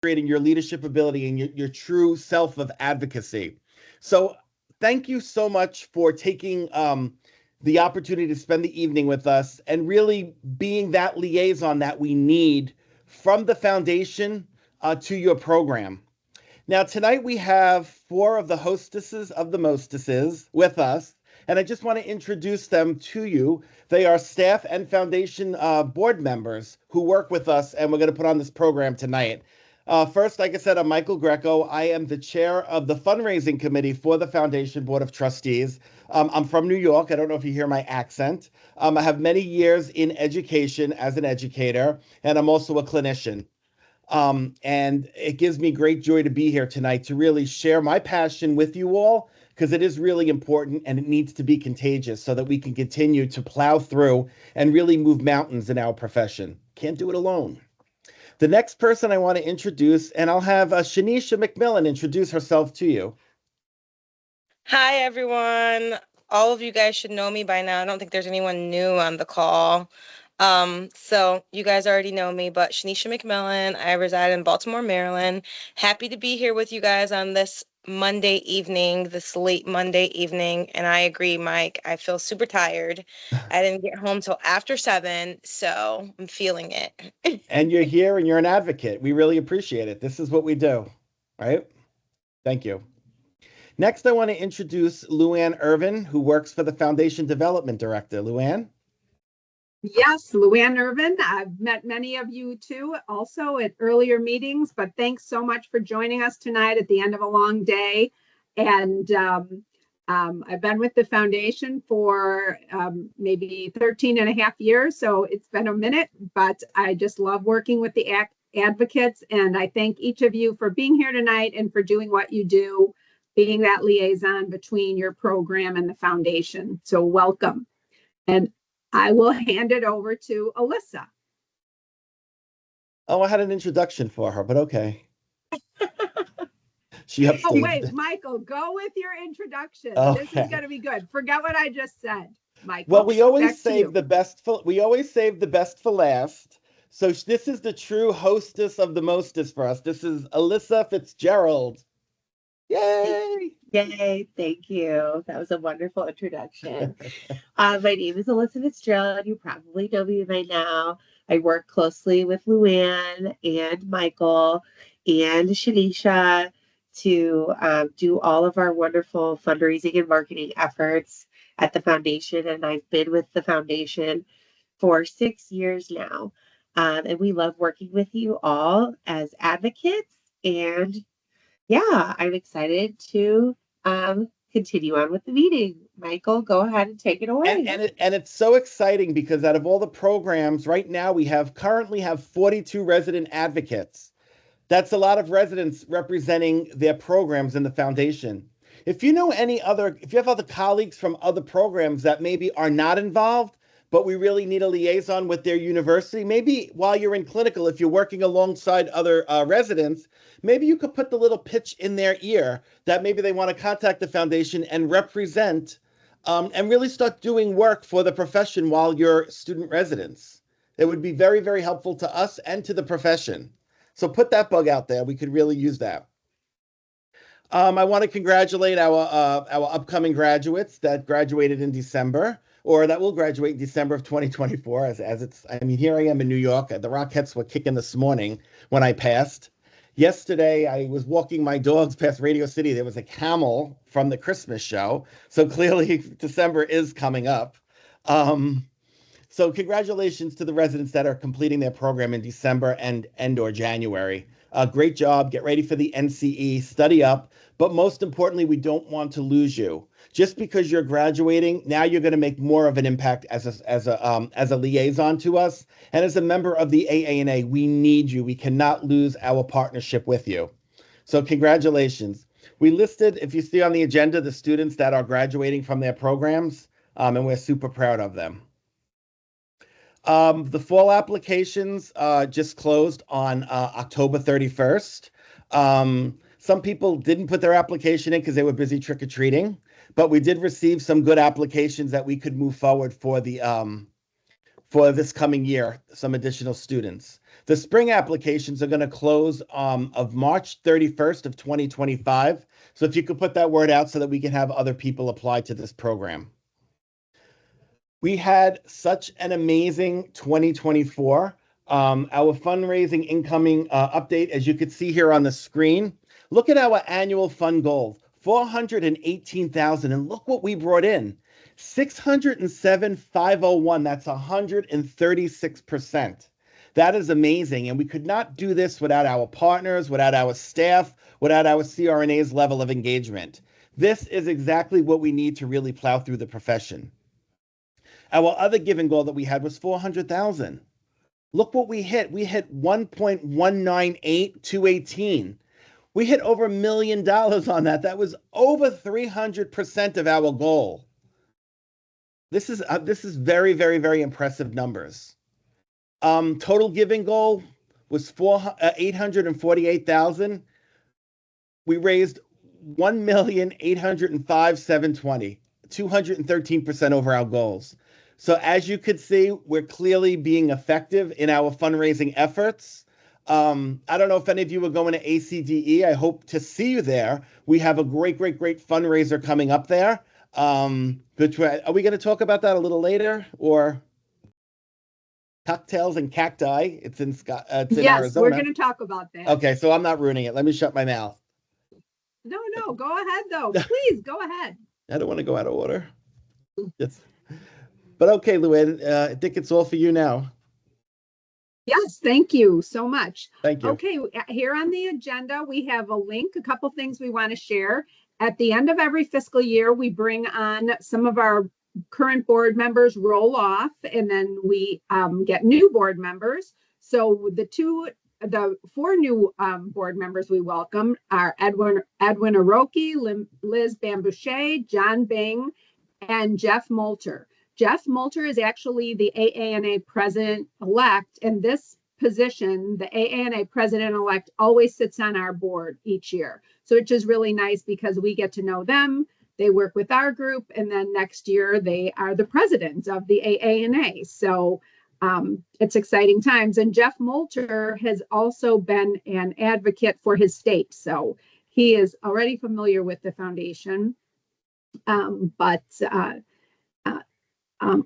demonstrating your leadership ability and your true self of advocacy. So thank you so much for taking the opportunity to spend the evening with us and really being that liaison that we need from the foundation to your program. Now, tonight we have four of the hostesses of the mostesses with us, and I just want to introduce them to you. They are staff and foundation board members who work with us, and we're going to put on this program tonight. First, like I said, I'm Michael Greco. I am the chair of the fundraising committee for the Foundation Board of Trustees. I'm from New York. I don't know if you hear my accent. I have many years in education as an educator, and I'm also a clinician. And it gives me great joy to be here tonight to really share my passion with you all because it is really important and it needs to be contagious so that we can continue to plow through and really move mountains in our profession. Can't do it alone. The next person I want to introduce, and I'll have Shanisha McMillan introduce herself to you. Hi, everyone. All of you guys should know me by now. I don't think there's anyone new on the call. So you guys already know me, but Shanisha McMillan, I reside in Baltimore, Maryland. Happy to be here with you guys on this Monday evening, this late Monday evening. And I agree, Mike, I feel super tired. I didn't get home till after 7, so I'm feeling it. And you're here and you're an advocate. We really appreciate it. This is what we do, right? Thank you. Next, I want to introduce Luann Irvin, who works for the Foundation Development Director. Luann? Yes, Luann Irvin. I've met many of you too, also at earlier meetings, but thanks so much for joining us tonight at the end of a long day. And I've been with the foundation for maybe 13 and a half years, so it's been a minute, but I just love working with the advocates. And I thank each of you for being here tonight and for doing what you do, being that liaison between your program and the foundation. So welcome. And I will hand it over to Alyssa. Oh, I had an introduction for her, but okay. She Oh, upstaged. wait, Michael, go with your introduction. Okay. This is going to be good. Forget what I just said, Michael. Well, we always back to save you. the best for last. So this is the true hostess of the mostest for us. This is Alyssa Fitzgerald. Yay! Yay, thank you. That was a wonderful introduction. My name is Alyssa Fitzgerald. You probably know me by now. I work closely with Luann and Michael and Shanisha to do all of our wonderful fundraising and marketing efforts at the foundation. And I've been with the foundation for 6 years now. And we love working with you all as advocates. And yeah, I'm excited to continue on with the meeting. Michael, go ahead and take it away. And it's so exciting because out of all the programs right now, we currently have 42 resident advocates. That's a lot of residents representing their programs in the foundation. If you have other colleagues from other programs that maybe are not involved, but we really need a liaison with their university, maybe while you're in clinical, if you're working alongside other residents, maybe you could put the little pitch in their ear that maybe they want to contact the foundation and represent and really start doing work for the profession while you're student residents. It would be very, very helpful to us and to the profession. So put that bug out there. We could really use that. I want to congratulate our upcoming graduates that graduated in December, or that will graduate in December of 2024. Here I am in New York. The Rockettes were kicking this morning when I passed. Yesterday, I was walking my dogs past Radio City. There was a camel from the Christmas show. So clearly, December is coming up. So congratulations to the residents that are completing their program in December and or January. Great job. Get ready for the NCE. Study up. But most importantly, we don't want to lose you. Just because you're graduating, now you're going to make more of an impact as a liaison to us. And as a member of the AANA, we need you. We cannot lose our partnership with you. So congratulations. We listed, if you see on the agenda, the students that are graduating from their programs, and we're super proud of them. The fall applications just closed on October 31st. Some people didn't put their application in because they were busy trick-or-treating, but we did receive some good applications that we could move forward for the for this coming year, some additional students. The spring applications are going to close of March 31st of 2025. So if you could put that word out so that we can have other people apply to this program. We had such an amazing 2024. Our fundraising incoming update, as you could see here on the screen. Look at our annual fund goal, $418,000, and look what we brought in, $607,501. That's 136%. That is amazing, and we could not do this without our partners, without our staff, without our CRNA's level of engagement. This is exactly what we need to really plow through the profession. Our other giving goal that we had was $400,000. Look what we hit. We hit 1.198218. We hit over $1 million on that. That was over 300% of our goal. This is very, very, very impressive numbers. Total giving goal was $848,000. We raised $1,805,720, 213% over our goals. So as you could see, we're clearly being effective in our fundraising efforts. I don't know if any of you are going to ACDE. I hope to see you there. We have a great fundraiser coming up there. Are we going to talk about that a little later, or cocktails and cacti? It's in Yes, Arizona. we're going to talk about that. Okay, so I'm not ruining it. Let me shut my mouth. No, go ahead though. Please go ahead. I don't want to go out of order. Yes. But okay, Luann, I think it's all for you now. Yes, thank you so much. Thank you. Okay, here on the agenda, we have a link, a couple things we want to share. At the end of every fiscal year, we bring on some of our current board members, roll off, and then we get new board members. So the four new board members we welcome are Edwin Aroki, Liz Bambouche, John Bing, and Jeff Moulter. Jeff Moulter is actually the AANA president-elect, and this position, the AANA president-elect, always sits on our board each year. So it's just really nice because we get to know them, they work with our group, and then next year they are the president of the AANA. So it's exciting times. And Jeff Moulter has also been an advocate for his state. So he is already familiar with the foundation.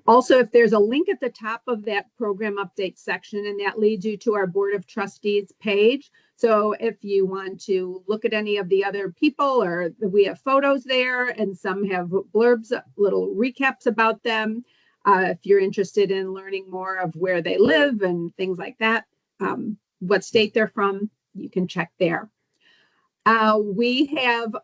Also, if there's a link at the top of that program update section, and that leads you to our Board of Trustees page. So if you want to look at any of the other people, or we have photos there, and some have blurbs, little recaps about them. If you're interested in learning more of where they live and things like that, what state they're from, you can check there. We have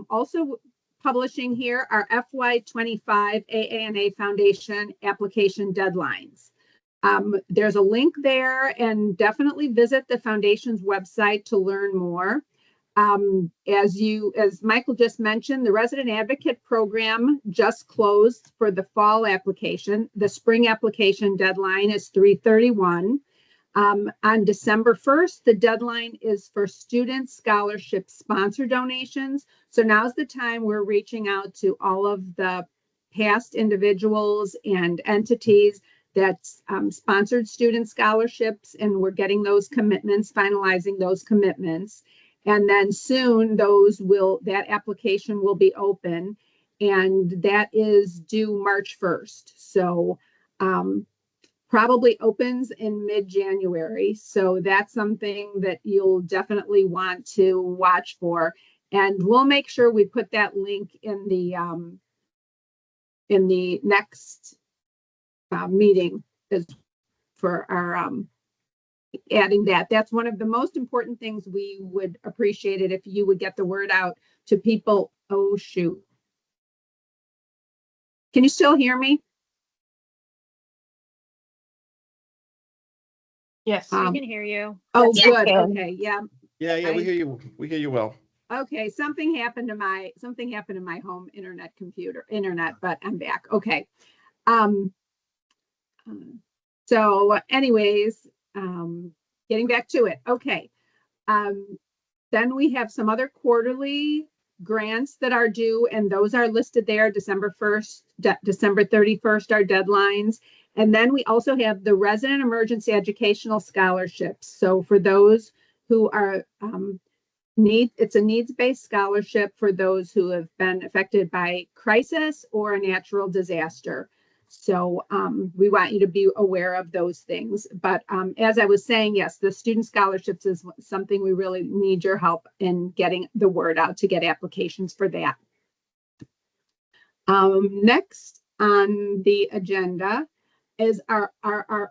also publishing here our FY25 AANA Foundation application deadlines. There's a link there, and definitely visit the foundation's website to learn more. As Michael just mentioned, the Resident Advocate Program just closed for the fall application. The spring application deadline is 3/31. On December 1st, the deadline is for student scholarship sponsor donations. So now's the time we're reaching out to all of the past individuals and entities that sponsored student scholarships, and we're getting those commitments, finalizing those commitments. And then soon that application will be open, and that is due March 1st. So probably opens in mid-January. So that's something that you'll definitely want to watch for. And we'll make sure we put that link in the next meeting as for our adding that. That's one of the most important things. We would appreciate it if you would get the word out to people. Oh, shoot. Can you still hear me? Yes, we can hear you. Oh, Yes, good. we can. Okay, yeah. Yeah, we hear you. We hear you well. Okay, something happened to my home internet, but I'm back. Okay. So anyways, getting back to it. Okay. Then we have some other quarterly grants that are due, and those are listed there. December 1st, December 31st are deadlines. And then we also have the Resident Emergency Educational Scholarships. So for those who are it's a needs-based scholarship for those who have been affected by crisis or a natural disaster. So we want you to be aware of those things. But as I was saying, yes, the student scholarships is something we really need your help in getting the word out to get applications for that. Next on the agenda is our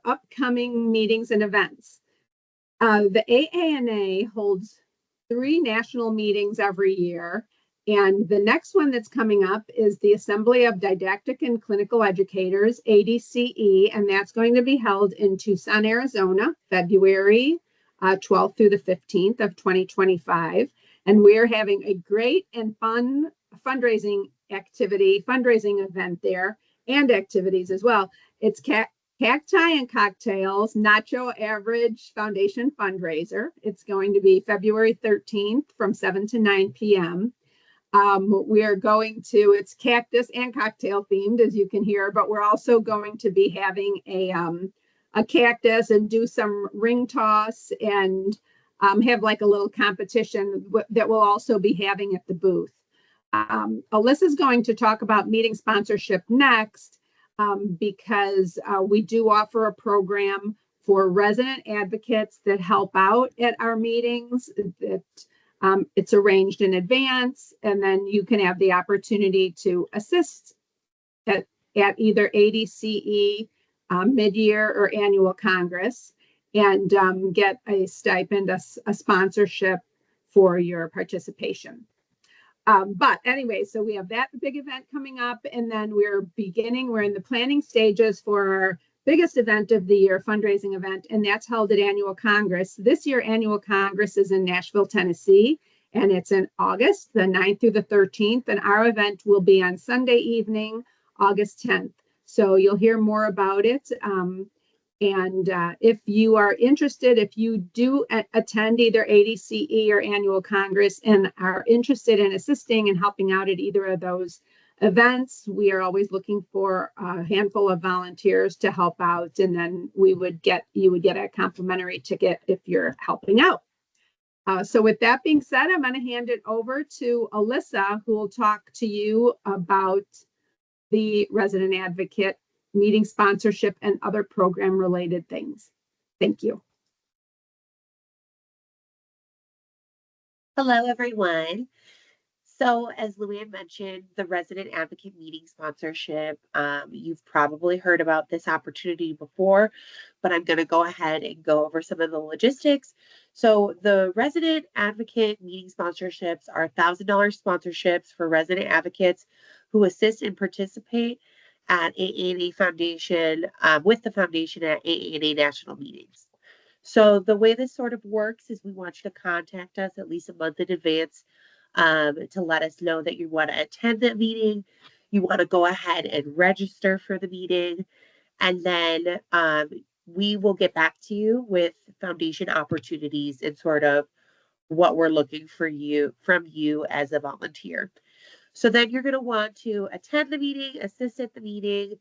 upcoming meetings and events. The AANA holds 3 national meetings every year. And the next one that's coming up is the Assembly of Didactic and Clinical Educators, ADCE, and that's going to be held in Tucson, Arizona, February 12th through the 15th of 2025. And we're having a great and fun fundraising event there, and activities as well. It's Cacti and Cocktails, Nacho Average Foundation fundraiser. It's going to be February 13th from 7 to 9 p.m. We are going to, it's cactus and cocktail themed, as you can hear, but we're also going to be having a cactus and do some ring toss and have like a little competition that we'll also be having at the booth. Alyssa's going to talk about meeting sponsorship next. Because we do offer a program for resident advocates that help out at our meetings. It's arranged in advance, and then you can have the opportunity to assist at either ADCE, mid-year or annual Congress, and get a stipend, a sponsorship for your participation. But anyway, so we have that big event coming up, and then we're in the planning stages for our biggest event of the year, fundraising event, and that's held at Annual Congress. This year, Annual Congress is in Nashville, Tennessee, and it's in August, the 9th through the 13th, and our event will be on Sunday evening, August 10th. So you'll hear more about it. And if you are interested, if you do attend either ADCE or Annual Congress and are interested in assisting and helping out at either of those events, we are always looking for a handful of volunteers to help out. And then you would get a complimentary ticket if you're helping out. So with that being said, I'm going to hand it over to Alyssa, who will talk to you about the resident advocate meeting sponsorship and other program related things. Thank you. Hello, everyone. So as Luann mentioned, the resident advocate meeting sponsorship, you've probably heard about this opportunity before, but I'm going to go ahead and go over some of the logistics. So the resident advocate meeting sponsorships are $1,000 sponsorships for resident advocates who assist and participate at AANA Foundation, with the foundation at AANA national meetings. So the way this sort of works is we want you to contact us at least a month in advance to let us know that you want to attend that meeting. You want to go ahead and register for the meeting. And then we will get back to you with foundation opportunities and sort of what we're looking for from you as a volunteer. So then you're going to want to attend the meeting, assist at the meeting,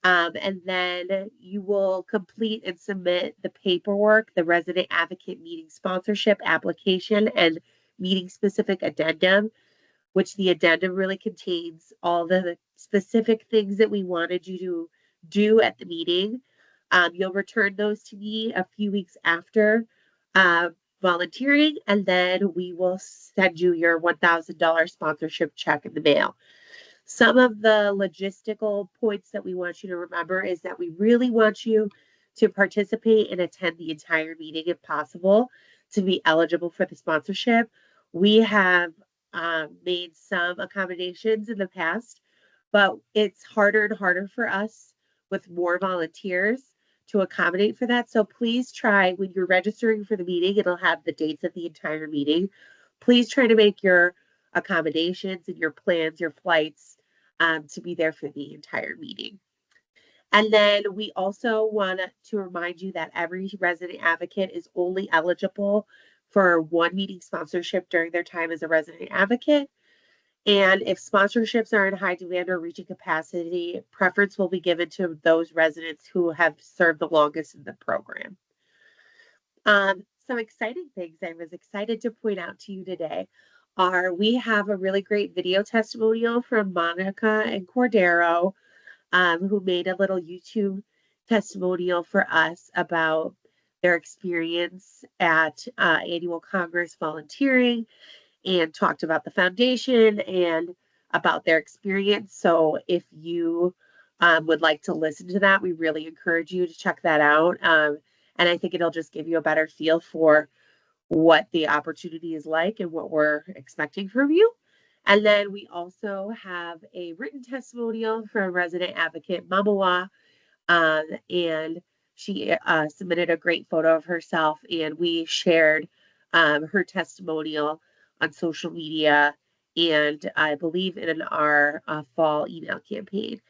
and then you will complete and submit the paperwork, the resident advocate meeting sponsorship application and meeting specific addendum, which the addendum really contains all the specific things that we wanted you to do at the meeting. You'll return those to me a few weeks after volunteering, and then we will send you your $1,000 sponsorship check in the mail. Some of the logistical points that we want you to remember is that we really want you to participate and attend the entire meeting if possible to be eligible for the sponsorship. We have made some accommodations in the past, but it's harder and harder for us with more volunteers to accommodate for that. So please try, when you're registering for the meeting, it'll have the dates of the entire meeting. Please try to make your accommodations and your plans, your flights, to be there for the entire meeting. And then we also want to remind you that every resident advocate is only eligible for one meeting sponsorship during their time as a resident advocate. And if sponsorships are in high demand or reaching capacity, preference will be given to those residents who have served the longest in the program. Some exciting things I was excited to point out to you today are we have a really great video testimonial from Monica and Cordero, who made a little YouTube testimonial for us about their experience at annual Congress volunteering, and talked about the foundation and about their experience. So if you would like to listen to that, we really encourage you to check that out. And I think it'll just give you a better feel for what the opportunity is like and what we're expecting from you. And then we also have a written testimonial from resident advocate Mamawa, and she submitted a great photo of herself, and we shared her testimonial on social media and I believe in our fall email campaign.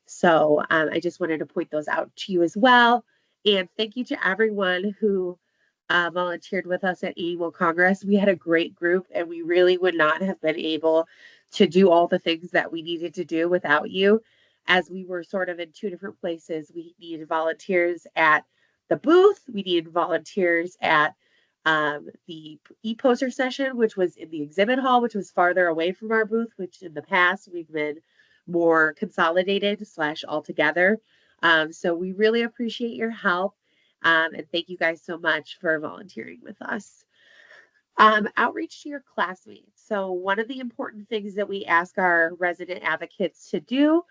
So I just wanted to point those out to you as well. And thank you to everyone who volunteered with us at Annual Congress. We had a great group, and we really would not have been able to do all the things that we needed to do without you, as we were sort of in two different places. We needed volunteers at the booth, we needed volunteers at the e-poster session, which was in the exhibit hall, which was farther away from our booth, which in the past we've been more consolidated / all together. So we really appreciate your help. And thank you guys so much for volunteering with us. Outreach to your classmates. So one of the important things that we ask our resident advocates to do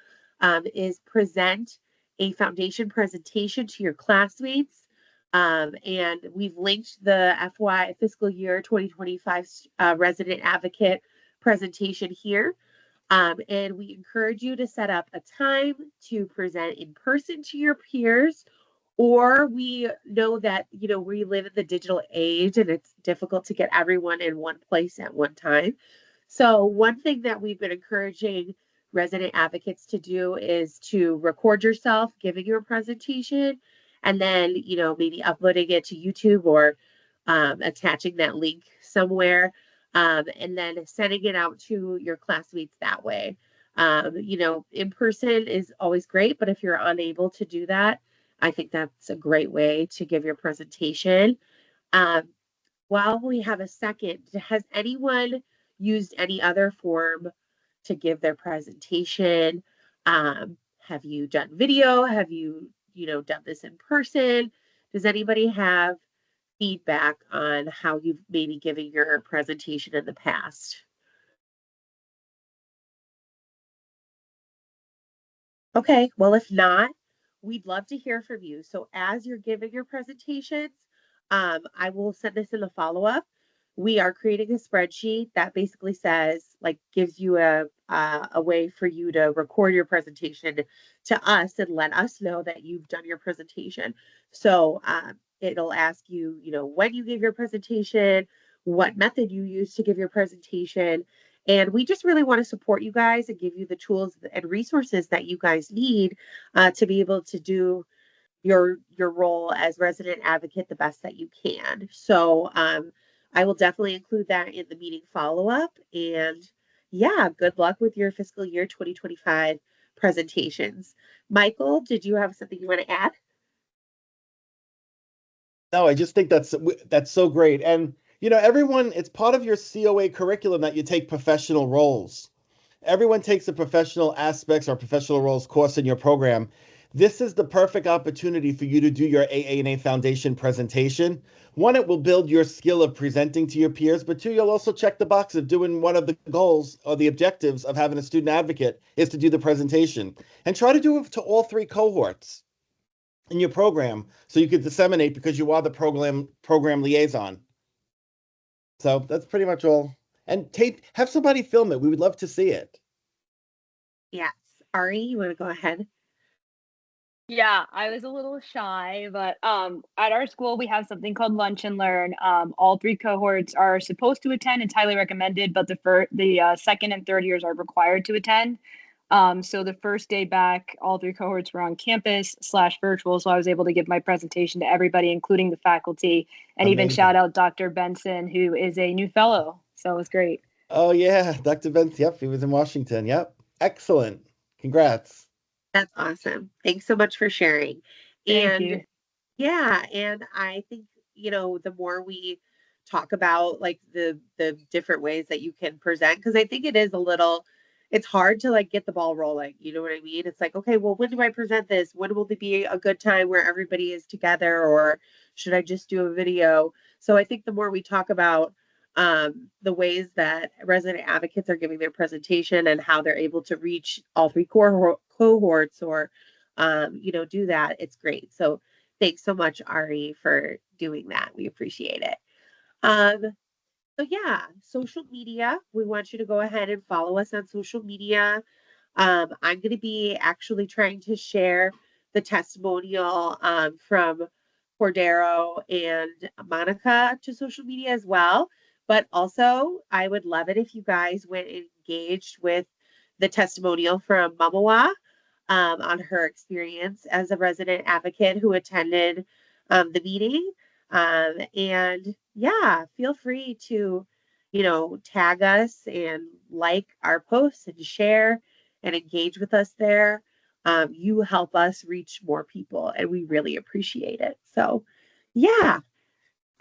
is present a foundation presentation to your classmates. And we've linked the FY fiscal year 2025 resident advocate presentation here. And we encourage you to set up a time to present in person to your peers, or we know that, we live in the digital age and it's difficult to get everyone in one place at one time. So one thing that we've been encouraging resident advocates to do is to record yourself giving your presentation, and then, maybe uploading it to YouTube or attaching that link somewhere, and then sending it out to your classmates that way. In person is always great, but if you're unable to do that, I think that's a great way to give your presentation. While we have a second, has anyone used any other form to give their presentation? Have you done video? Have you, done this in person? Does anybody have feedback on how you've maybe given your presentation in the past? Okay, well, if not, we'd love to hear from you. So as you're giving your presentations, I will send this in a follow-up. We are creating a spreadsheet that basically says, gives you a way for you to record your presentation to us and let us know that you've done your presentation. So it'll ask you, when you gave your presentation, what method you use to give your presentation. And we just really want to support you guys and give you the tools and resources that you guys need to be able to do your role as resident advocate the best that you can. So I will definitely include that in the meeting follow-up. And yeah, good luck with your fiscal year 2025 presentations. Michael, did you have something you want to add? No, I just think that's so great. And everyone, it's part of your COA curriculum that you take professional roles. Everyone takes a professional aspects or professional roles course in your program. This is the perfect opportunity for you to do your AANA Foundation presentation. One, it will build your skill of presenting to your peers, but two, you'll also check the box of doing one of the goals or the objectives of having a student advocate is to do the presentation. And try to do it to all three cohorts in your program so you could disseminate, because you are the program liaison. So that's pretty much all. And have somebody film it. We would love to see it. Yes. Ari, you want to go ahead? Yeah, I was a little shy, but at our school we have something called Lunch and Learn. All three cohorts are supposed to attend. It's highly recommended, but the second and third years are required to attend. So the first day back, all three cohorts were on campus / virtual, so I was able to give my presentation to everybody, including the faculty, and Amazing. even shout out Dr. Benson, who is a new fellow. So it was great. Oh yeah, Dr. Benz. Yep, he was in Washington. Yep. Excellent. Congrats. That's awesome. Thanks so much for sharing. Thank And you. yeah, and I think, the more we talk about like the different ways that you can present, because I think it is a little, it's hard to like get the ball rolling. You know what I mean? It's like, okay, well, when do I present this? When will there be a good time where everybody is together, or should I just do a video? So I think the more we talk about the ways that resident advocates are giving their presentation and how they're able to reach all three cohorts, or do that, it's great. So thanks so much, Ari, for doing that. We appreciate it. Um, so yeah, social media. We want you to go ahead and follow us on social media. I'm going to be actually trying to share the testimonial from Cordero and Monica to social media as well. But also, I would love it if you guys went and engaged with the testimonial from Mamawa on her experience as a resident advocate who attended the meeting. And yeah, feel free to, tag us and like our posts and share and engage with us there. You help us reach more people, and we really appreciate it. So, yeah,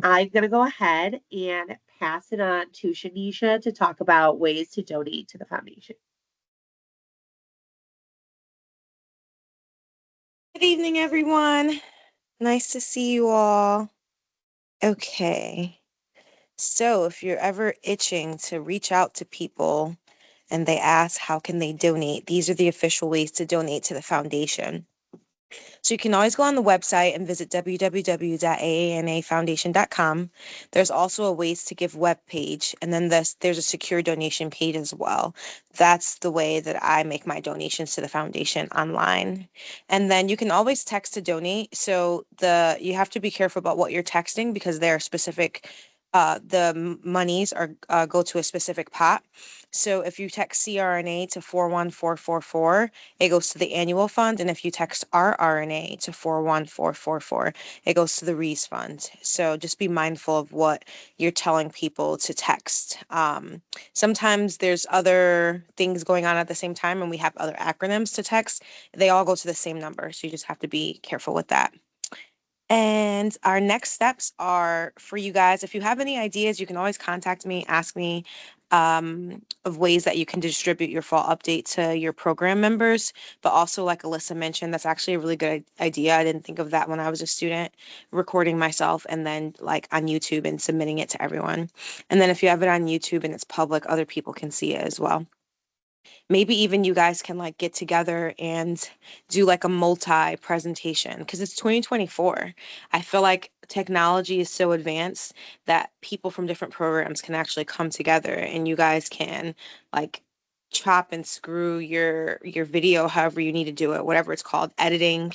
I'm going to go ahead and pass it on to Shanisha to talk about ways to donate to the foundation. Good evening, everyone. Nice to see you all. Okay. So if you're ever itching to reach out to people and they ask how can they donate, these are the official ways to donate to the foundation. So you can always go on the website and visit www.aanafoundation.com. There's also a ways to give web page, and then there's a secure donation page as well. That's the way that I make my donations to the foundation online. And then you can always text to donate. So you have to be careful about what you're texting because there are specific the monies are go to a specific pot. So if you text CRNA to 41444, it goes to the annual fund. And if you text RRNA to 41444, it goes to the REES fund. So just be mindful of what you're telling people to text. Sometimes there's other things going on at the same time and we have other acronyms to text. They all go to the same number. So you just have to be careful with that. And our next steps are for you guys. If you have any ideas, you can always contact me, ask me of ways that you can distribute your fall update to your program members. But also, like Alyssa mentioned, that's actually a really good idea. I didn't think of that when I was a student, recording myself and then like on YouTube and submitting it to everyone. And then if you have it on YouTube and it's public, other people can see it as well. Maybe even you guys can like get together and do like a multi presentation because it's 2024. I feel like technology is so advanced that people from different programs can actually come together and you guys can like chop and screw your video however you need to do it, whatever it's called, editing,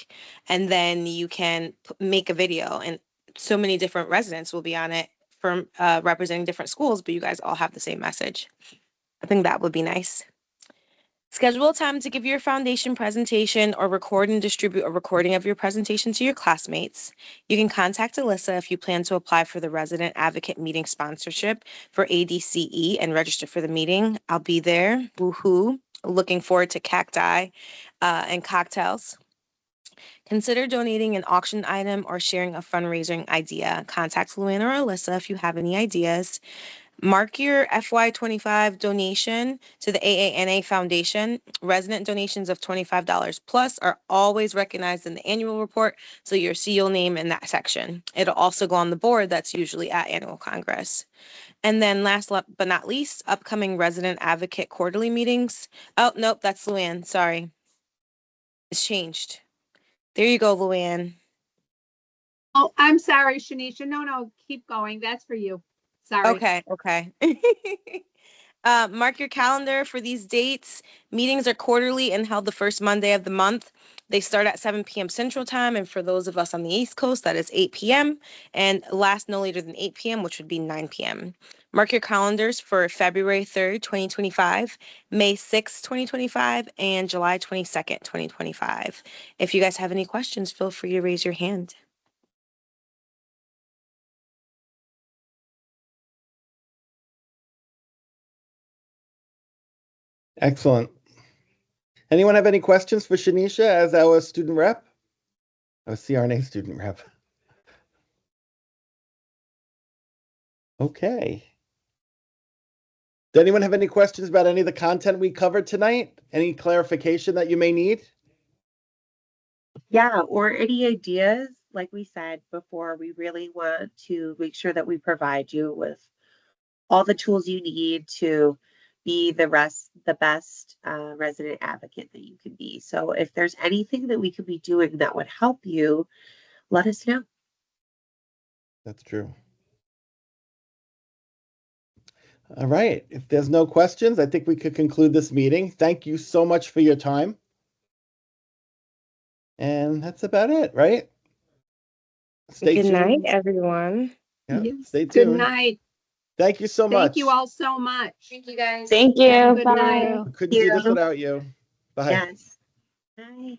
and then you can make a video and so many different residents will be on it from representing different schools, but you guys all have the same message. I think that would be nice. Schedule a time to give your foundation presentation or record and distribute a recording of your presentation to your classmates. You can contact Alyssa if you plan to apply for the Resident Advocate Meeting sponsorship for ADCE and register for the meeting. I'll be there. Woohoo. Looking forward to cacti and cocktails. Consider donating an auction item or sharing a fundraising idea. Contact Luann or Alyssa if you have any ideas. Mark your FY25 donation to the AANA Foundation. Resident donations of $25 plus are always recognized in the annual report, so you'll see your name in that section. It'll also go on the board that's usually at Annual Congress. And then last but not least, upcoming Resident Advocate quarterly meetings. Oh, nope, that's Luann. Sorry. It's changed. There you go, Luann. Oh, I'm sorry, Shanisha. No, keep going. That's for you. Sorry. Okay. Mark your calendar for these dates. Meetings are quarterly and held the first Monday of the month. They start at 7 p.m. Central Time, and for those of us on the East Coast, that is 8 p.m. and last no later than 8 p.m., which would be 9 p.m. Mark your calendars for February 3rd, 2025, May 6th, 2025, and July 22nd, 2025. If you guys have any questions, feel free to raise your hand. Excellent. Anyone have any questions for Shanisha as our student rep? Our CRNA student rep. Okay. Does anyone have any questions about any of the content we covered tonight? Any clarification that you may need? Yeah, or any ideas? Like we said before, we really want to make sure that we provide you with all the tools you need to be the best resident advocate that you can be. So if there's anything that we could be doing that would help you, let us know. That's true. All right. If there's no questions, I think we could conclude this meeting. Thank you so much for your time. And that's about it, right? Stay Good night, tuned. everyone. Yeah, Yes. stay Good tuned. night. Thank you so much. Thank you all so much. Thank you, guys. Thank you. Good Bye. night. We couldn't do this without you. Bye. Yes. Bye.